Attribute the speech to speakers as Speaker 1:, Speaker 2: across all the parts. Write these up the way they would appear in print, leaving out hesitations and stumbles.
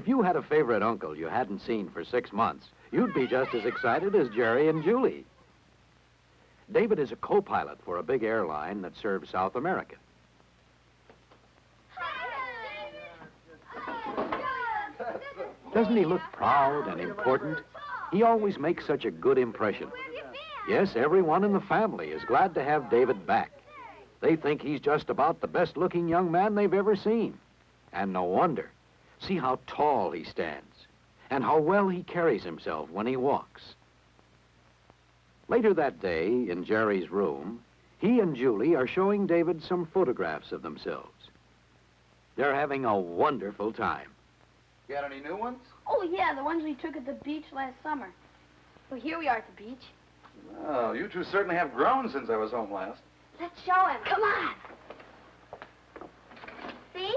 Speaker 1: If you had a favorite uncle you hadn't seen for 6 months, you'd be just as excited as Jerry and Julie. David is a co-pilot for a big airline that serves South America. Doesn't he look proud and important? He always makes such a good impression. Yes, everyone in the family is glad to have David back. They think he's just about the best-looking young man they've ever seen. And no wonder. See how tall he stands, and how well he carries himself when he walks. Later that day, in Jerry's room, he and Julie are showing David some photographs of themselves. They're having a wonderful time.
Speaker 2: Got any new ones?
Speaker 3: Oh, yeah, the ones we took at the beach last summer. Well, here we are at the beach.
Speaker 2: Well, you two certainly have grown since I was home last.
Speaker 3: Let's show him. Come on.
Speaker 4: See?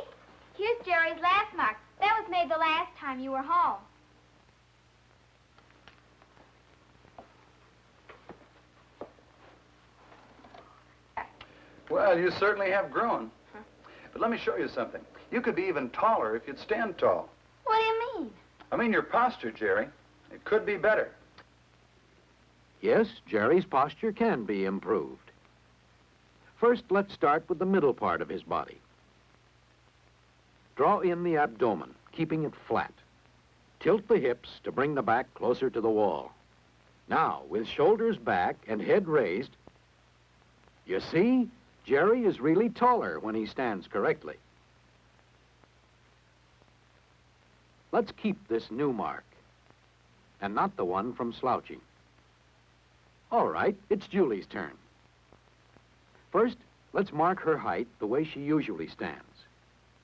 Speaker 4: Here's Jerry's last mark. That was made the last time you were home.
Speaker 2: Well, you certainly have grown. But let me show you something. You could be even taller if you'd stand tall.
Speaker 4: What do you mean?
Speaker 2: I mean your posture, Jerry. It could be better.
Speaker 1: Yes, Jerry's posture can be improved. First, let's start with the middle part of his body. Draw in the abdomen, keeping it flat. Tilt the hips to bring the back closer to the wall. Now, with shoulders back and head raised, you see, Jerry is really taller when he stands correctly. Let's keep this new mark, and not the one from slouching. All right, it's Julie's turn. First, let's mark her height the way she usually stands.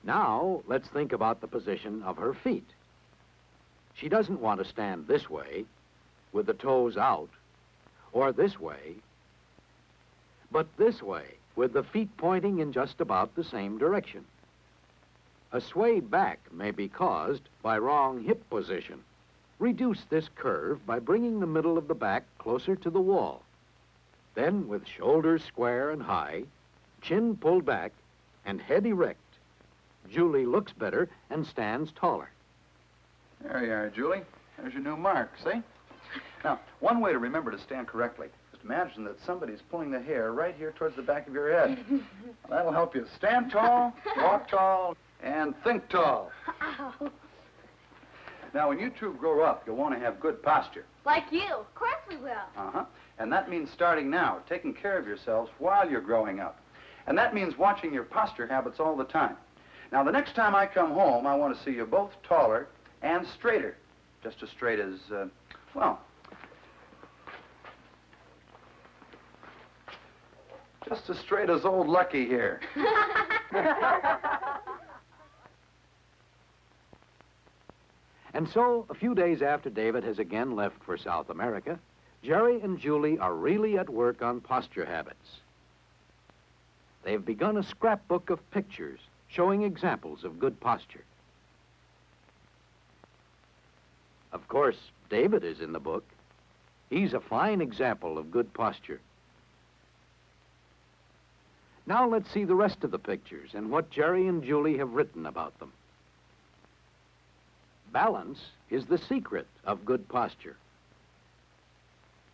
Speaker 1: Now, let's think about the position of her feet. She doesn't want to stand this way, with the toes out, or this way, but this way, with the feet pointing in just about the same direction. A swayed back may be caused by wrong hip position. Reduce this curve by bringing the middle of the back closer to the wall. Then, with shoulders square and high, chin pulled back, and head erect, Julie looks better and stands taller.
Speaker 2: There you are, Julie. There's your new mark, see? Now, one way to remember to stand correctly is to imagine that somebody's pulling the hair right here towards the back of your head. That'll help you stand tall, walk tall, and think tall.
Speaker 3: Ow.
Speaker 2: Now, when you two grow up, you'll want to have good posture.
Speaker 3: Like you.
Speaker 4: Of course we will.
Speaker 2: Uh-huh. And that means starting now, taking care of yourselves while you're growing up. And that means watching your posture habits all the time. Now, the next time I come home, I want to see you both taller and straighter. Just as straight as, well, just as straight as old Lucky here.
Speaker 1: And so, a few days after David has again left for South America, Jerry and Julie are really at work on posture habits. They've begun a scrapbook of pictures showing examples of good posture. Of course, David is in the book. He's a fine example of good posture. Now let's see the rest of the pictures and what Jerry and Julie have written about them. Balance is the secret of good posture.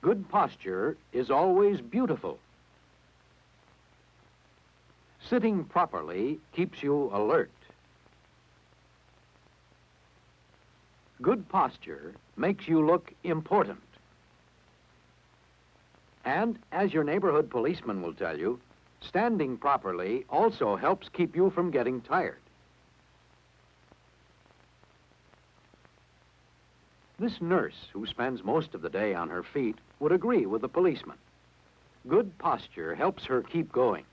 Speaker 1: Good posture is always beautiful. Sitting properly keeps you alert. Good posture makes you look important. And, as your neighborhood policeman will tell you, standing properly also helps keep you from getting tired. This nurse, who spends most of the day on her feet, would agree with the policeman. Good posture helps her keep going.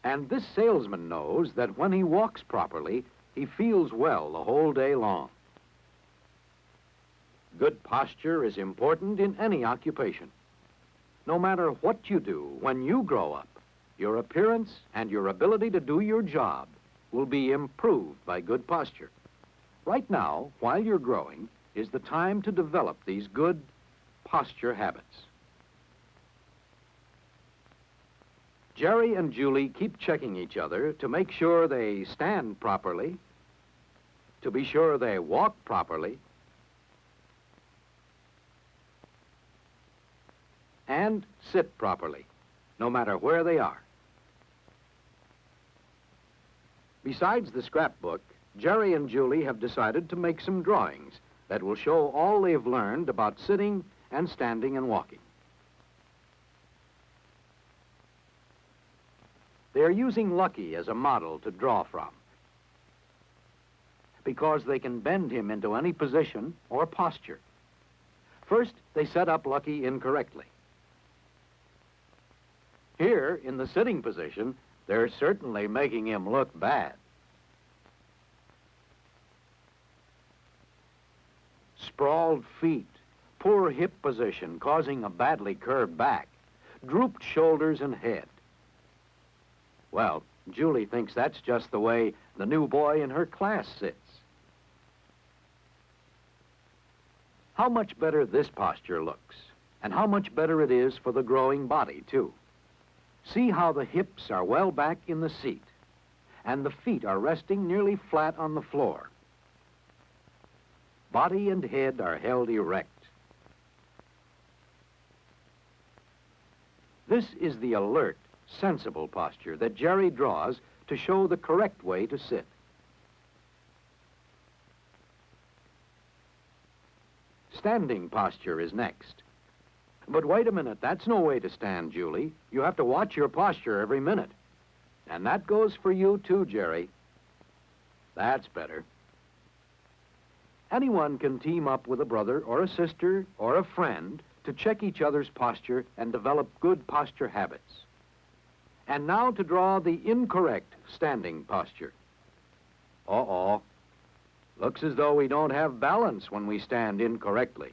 Speaker 1: And this salesman knows that when he walks properly, he feels well the whole day long. Good posture is important in any occupation. No matter what you do when you grow up, your appearance and your ability to do your job will be improved by good posture. Right now, while you're growing, is the time to develop these good posture habits. Jerry and Julie keep checking each other to make sure they stand properly, to be sure they walk properly, and sit properly, no matter where they are. Besides the scrapbook, Jerry and Julie have decided to make some drawings that will show all they've learned about sitting and standing and walking. They're using Lucky as a model to draw from, because they can bend him into any position or posture. First, they set up Lucky incorrectly. Here, in the sitting position, they're certainly making him look bad. Sprawled feet, poor hip position causing a badly curved back, drooped shoulders and head. Well, Julie thinks that's just the way the new boy in her class sits. How much better this posture looks, and how much better it is for the growing body, too. See how the hips are well back in the seat, and the feet are resting nearly flat on the floor. Body and head are held erect. This is the alert, sensible posture that Jerry draws to show the correct way to sit. Standing posture is next. But wait a minute, that's no way to stand, Julie. You have to watch your posture every minute. And that goes for you too, Jerry. That's better. Anyone can team up with a brother or a sister or a friend to check each other's posture and develop good posture habits. And now to draw the incorrect standing posture. Uh-oh. Looks as though we don't have balance when we stand incorrectly.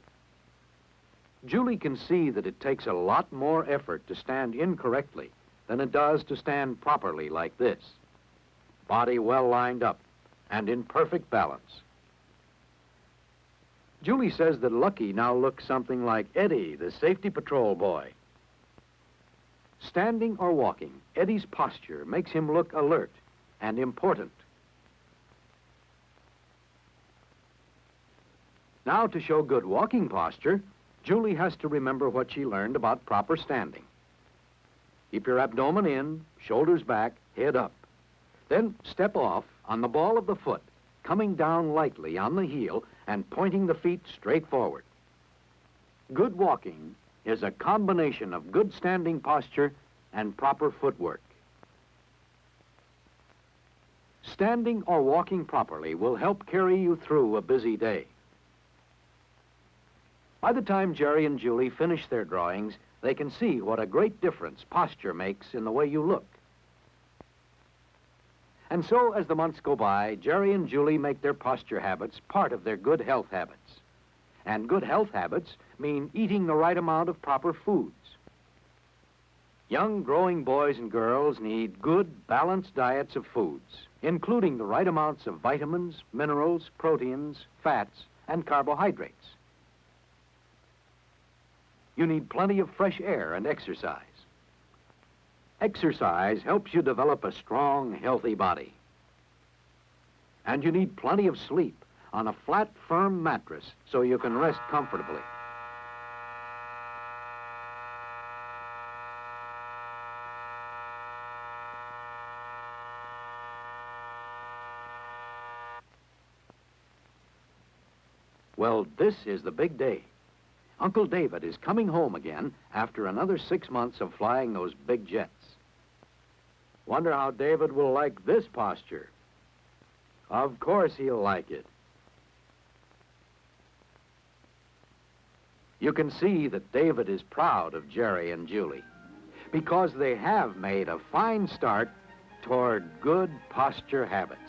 Speaker 1: Julie can see that it takes a lot more effort to stand incorrectly than it does to stand properly like this. Body well lined up and in perfect balance. Julie says that Lucky now looks something like Eddie, the safety patrol boy. Standing or walking, Eddie's posture makes him look alert and important. Now, to show good walking posture, Julie has to remember what she learned about proper standing. Keep your abdomen in, shoulders back, head up. Then step off on the ball of the foot, coming down lightly on the heel and pointing the feet straight forward. Good walking is a combination of good standing posture and proper footwork. Standing or walking properly will help carry you through a busy day. By the time Jerry and Julie finish their drawings, they can see what a great difference posture makes in the way you look. And so, as the months go by, Jerry and Julie make their posture habits part of their good health habits. And good health habits mean eating the right amount of proper foods. Young, growing boys and girls need good, balanced diets of foods, including the right amounts of vitamins, minerals, proteins, fats, and carbohydrates. You need plenty of fresh air and exercise. Exercise helps you develop a strong, healthy body. And you need plenty of sleep on a flat, firm mattress so you can rest comfortably. Well, this is the big day. Uncle David is coming home again after another 6 months of flying those big jets. Wonder how David will like this posture. Of course he'll like it. You can see that David is proud of Jerry and Julie because they have made a fine start toward good posture habits.